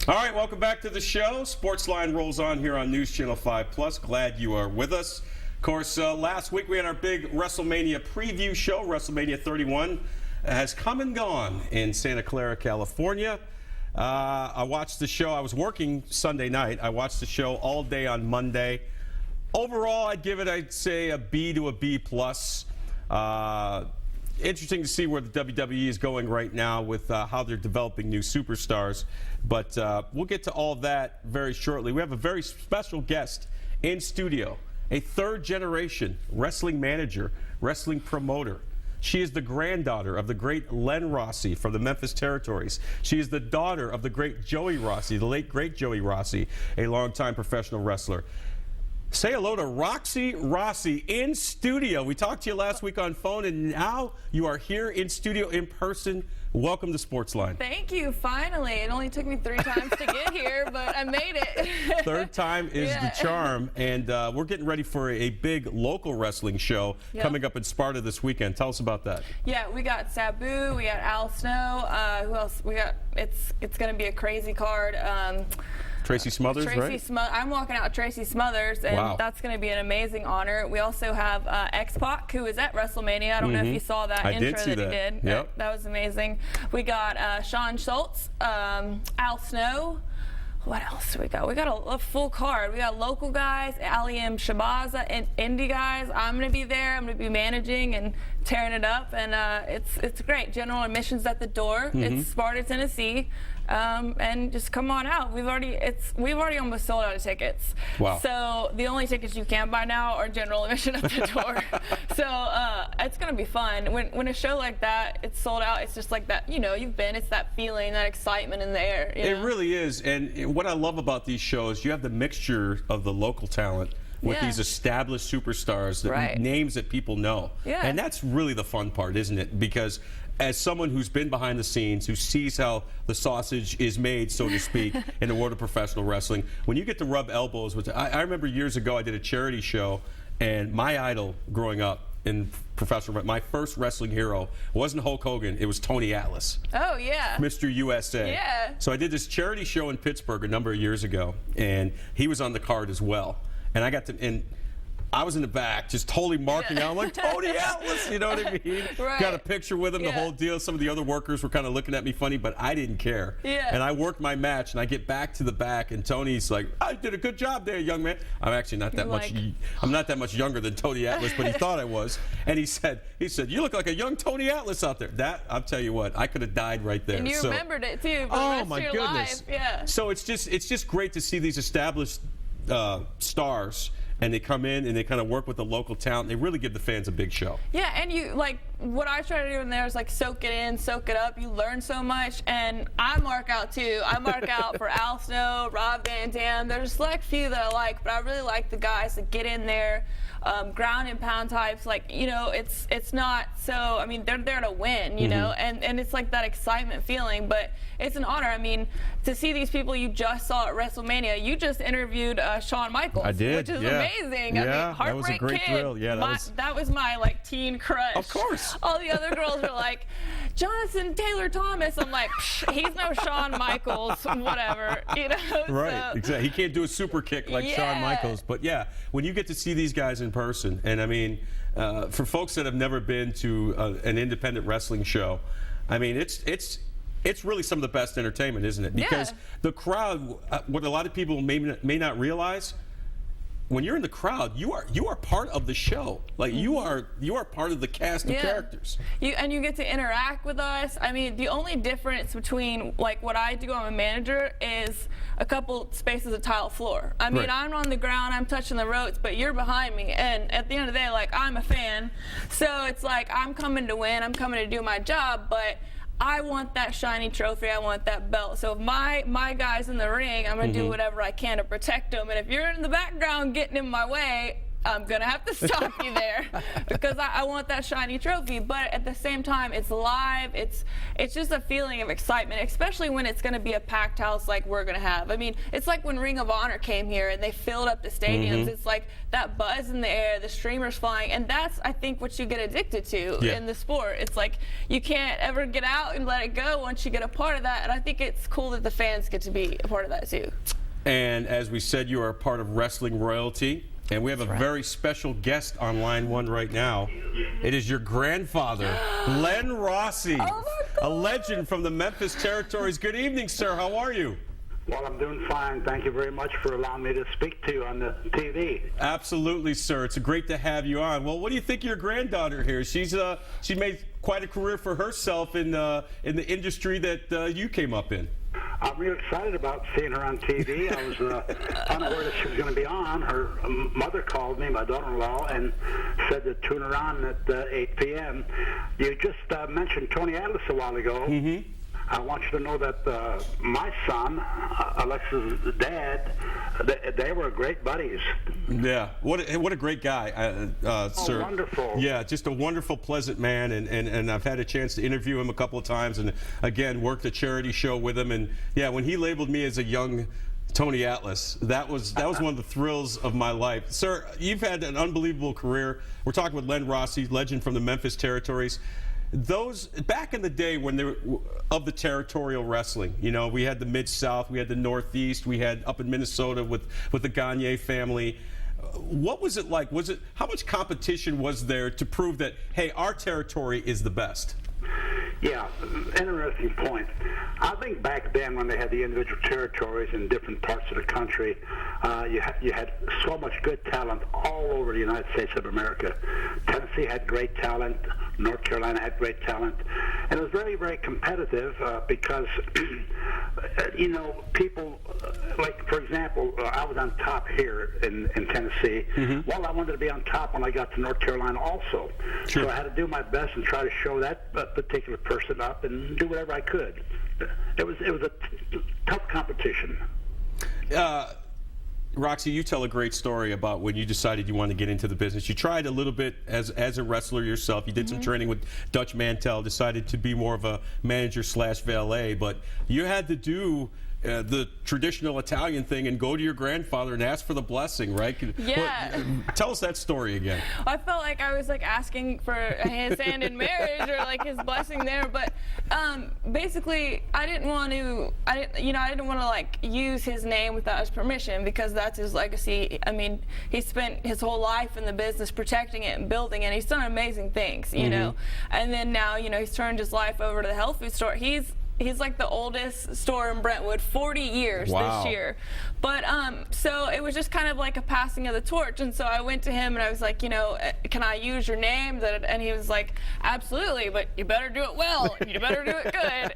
All right, welcome back to the show. SportsLine rolls on here on News Channel 5+. Glad you are with us. Of course, last week we had our big WrestleMania preview show. WrestleMania 31 has come and gone in Santa Clara, California. I watched the show. I was working Sunday night. I watched the show all day on Monday. Overall, I'd say a B to a B+. Interesting to see where the WWE is going right now with how they're developing new superstars. But we'll get to all of that very shortly. We have a very special guest in studio, a third-generation wrestling manager, wrestling promoter. She is the granddaughter of the great Len Rossi from the Memphis Territories. She is the daughter of the great Joey Rossi, the late great Joey Rossi, a longtime professional wrestler. Say hello to Roxy Rossi in studio. We talked to you last week on phone, and now you are here in studio in person. Welcome to SportsLine. Thank you, finally. It only took me 3 times to get here, but I made it. Third time is the charm, and we're getting ready for a big local wrestling show coming up in Sparta this weekend. Tell us about that. Yeah, we got Sabu, we got Al Snow. Who else? We got. It's going to be a crazy card. Tracy Smothers, right? I'm walking out with Tracy Smothers, and that's going to be an amazing honor. We also have X-Pac, who was at WrestleMania. I don't know if you saw that intro that he did. Yep. That was amazing. We got Sean Schultz, Al Snow. What else do we got? We got a full card. We got local guys, Ali M. Shabaza, and indie guys. I'm going to be there. I'm going to be managing and tearing it up, and it's great. General admissions at the door. It's Sparta, Tennessee. And just come on out. We've already almost sold out of tickets. Wow. So the only tickets you can buy now are general admission at the door. So it's gonna be fun. When a show like that, it's sold out, it's just like that, it's that feeling, that excitement in the air. It really is. And what I love about these shows, you have the mixture of the local talent with these established superstars, names that people know. Yeah. And that's really the fun part, isn't it? Because as someone who's been behind the scenes, who sees how the sausage is made, so to speak, in the world of professional wrestling, when you get to rub elbows with, I remember years ago I did a charity show, and my idol growing up in professional, my first wrestling hero wasn't Hulk Hogan, it was Tony Atlas. Oh, yeah. Mr. USA. Yeah. So I did this charity show in Pittsburgh a number of years ago, and he was on the card as well. And I was in the back, just totally marking out. I'm like, Tony Atlas, you know what I mean? Right. Got a picture with him, the whole deal. Some of the other workers were kind of looking at me funny, but I didn't care. Yeah. And I worked my match, and I get back to the back, and Tony's like, I did a good job there, young man. I'm actually not that much. I'm not that much younger than Tony Atlas, but he thought I was. And he said, you look like a young Tony Atlas out there. That, I'll tell you what, I could have died right there. And you remembered it too. For the rest of your life. Yeah. So it's just great to see these established stars. And they come in and they kind of work with the local talent. They really give the fans a big show. Yeah, and what I try to do in there is soak it in, soak it up. You learn so much, and I mark out too. I mark out for Al Snow, Rob Van Dam. There's a select few that I like, but I really like the guys that get in there, ground and pound types. It's not so. I mean, they're there to win, you know, and it's like that excitement feeling. But it's an honor. I mean, to see these people you just saw at WrestleMania. You just interviewed Shawn Michaels. I did. Which is amazing. Yeah, I mean, that was a great Kid, thrill. Yeah, that was my teen crush. Of course. All the other girls were like, Jonathan Taylor Thomas. I'm like, he's no Shawn Michaels, whatever, Right, so. exactly. He can't do a super kick like Shawn Michaels. But yeah, when you get to see these guys in person, and I mean, for folks that have never been to an independent wrestling show, I mean, it's really some of the best entertainment, isn't it? Because the crowd, what a lot of people may not realize, when you're in the crowd, you are part of the show. Like you are part of the cast of characters. You get to interact with us. I mean, the only difference between what I do, I'm a manager, is a couple spaces of tile floor. I mean, I'm on the ground, I'm touching the ropes, but you're behind me. And at the end of the day, I'm a fan. So it's I'm coming to win, I'm coming to do my job, but I want that shiny trophy. I want that belt. So if my guy's in the ring, I'm going to do whatever I can to protect them. And if you're in the background getting in my way, I'm gonna have to stop you there because I want that shiny trophy. But at the same time, it's live. It's just a feeling of excitement, especially when it's gonna be a packed house like we're gonna have. I mean, it's like when Ring of Honor came here and they filled up the stadiums. It's like that buzz in the air, the streamers flying, and that's, I think, what you get addicted to in the sport. It's like you can't ever get out and let it go once you get a part of that, and I think it's cool that the fans get to be a part of that too. And as we said, you are a part of wrestling royalty, and we have a very special guest on line one right now. It is your grandfather, Len Rossi, a legend from the Memphis territories. Good evening, sir. How are you? Well, I'm doing fine. Thank you very much for allowing me to speak to you on the TV. Absolutely, sir. It's great to have you on. Well, what do you think of your granddaughter here? She made quite a career for herself in the industry that you came up in. I'm really excited about seeing her on TV. I was unaware that she was going to be on. Her mother called me, my daughter-in-law, and said to tune her on at 8 p.m. You just mentioned Tony Atlas a while ago. I want you to know that my son, Alexa's dad, they were great buddies. Yeah, what a great guy, sir. Wonderful. Yeah, just a wonderful, pleasant man, and I've had a chance to interview him a couple of times, and again worked a charity show with him. And yeah, when he labeled me as a young Tony Atlas, that was one of the thrills of my life. Sir, you've had an unbelievable career. We're talking with Len Rossi, legend from the Memphis territories. Those back in the day when they were of the territorial wrestling, you know, we had the Mid-South, we had the Northeast, we had up in Minnesota with the Gagne family. What was it like? How much competition was there to prove that, hey, our territory is the best? Yeah, interesting point. I think back then when they had the individual territories in different parts of the country, you had so much good talent all over the United States of America. Tennessee had great talent. North Carolina had great talent. And it was very, very competitive because, you know, people, like, for example, I was on top here in Tennessee. Well, I wanted to be on top when I got to North Carolina also. Sure. So I had to do my best and try to show that particular person up and do whatever I could. It was a tough competition. Roxy, you tell a great story about when you decided you wanted to get into the business. You tried a little bit as a wrestler yourself. You did some training with Dutch Mantel, decided to be more of a manager/valet, but you had to do the traditional Italian thing and go to your grandfather and ask for the blessing, right? Yeah. Tell us that story again. I felt like I was like asking for his hand in marriage or like his blessing there, but basically I didn't want to like use his name without his permission because that's his legacy. I mean, he spent his whole life in the business protecting it and building it. He's done amazing things, you know. And then now, you know, he's turned his life over to the health food store. He's like the oldest store in Brentwood, 40 years this year. But so it was just kind of like a passing of the torch. And so I went to him and I was like, you know, can I use your name? And he was like, absolutely, but you better do it well. You better do it good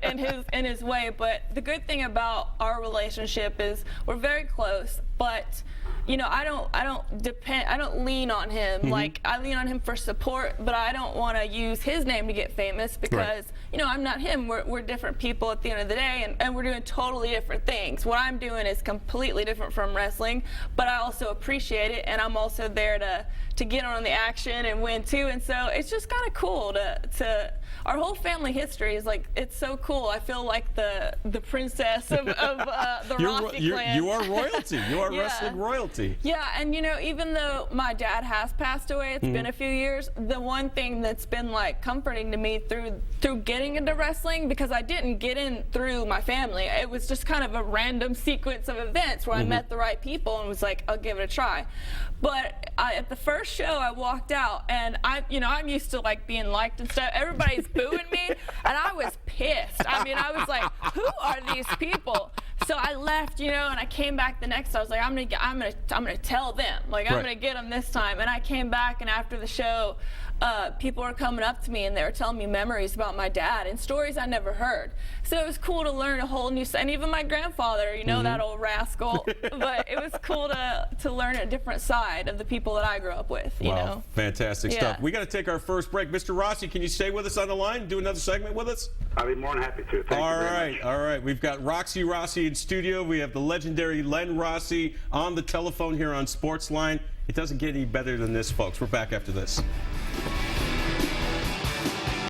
in his way. But the good thing about our relationship is we're very close, but you know, I don't lean on him. Like, I lean on him for support, but I don't want to use his name to get famous because, you know, I'm not him. We're different people at the end of the day, and we're doing totally different things. What I'm doing is completely different from wrestling, but I also appreciate it, and I'm also there to get on the action and win too. And so it's just kind of cool to our whole family history is like, it's so cool. I feel like the princess of the Rossi clan. You are royalty. You are wrestling royalty. Yeah, and you know, even though my dad has passed away, it's been a few years, the one thing that's been like comforting to me through getting into wrestling, because I didn't get in through my family. It was just kind of a random sequence of events where I met the right people and was like, I'll give it a try. But at the first show, I walked out, and I'm used to like being liked and stuff. Everybody's booing me, and I was pissed. I mean, I was like, who are these people? So I left, you know, and I came back the next. I was like, I'm gonna tell them. Like, I'm gonna get them this time. And I came back, and after the show, people were coming up to me and they were telling me memories about my dad and stories I never heard. So it was cool to learn a whole new side. And even my grandfather, you know, that old rascal. But it was cool to learn a different side of the people that I grew up with, you know. Fantastic stuff. We got to take our first break. Mr. Rossi, can you stay with us on the line and do another segment with us? I'll be more than happy to. Thank you very much. All right. We've got Roxy Rossi in studio. We have the legendary Len Rossi on the telephone here on SportsLine. It doesn't get any better than this, folks. We're back after this.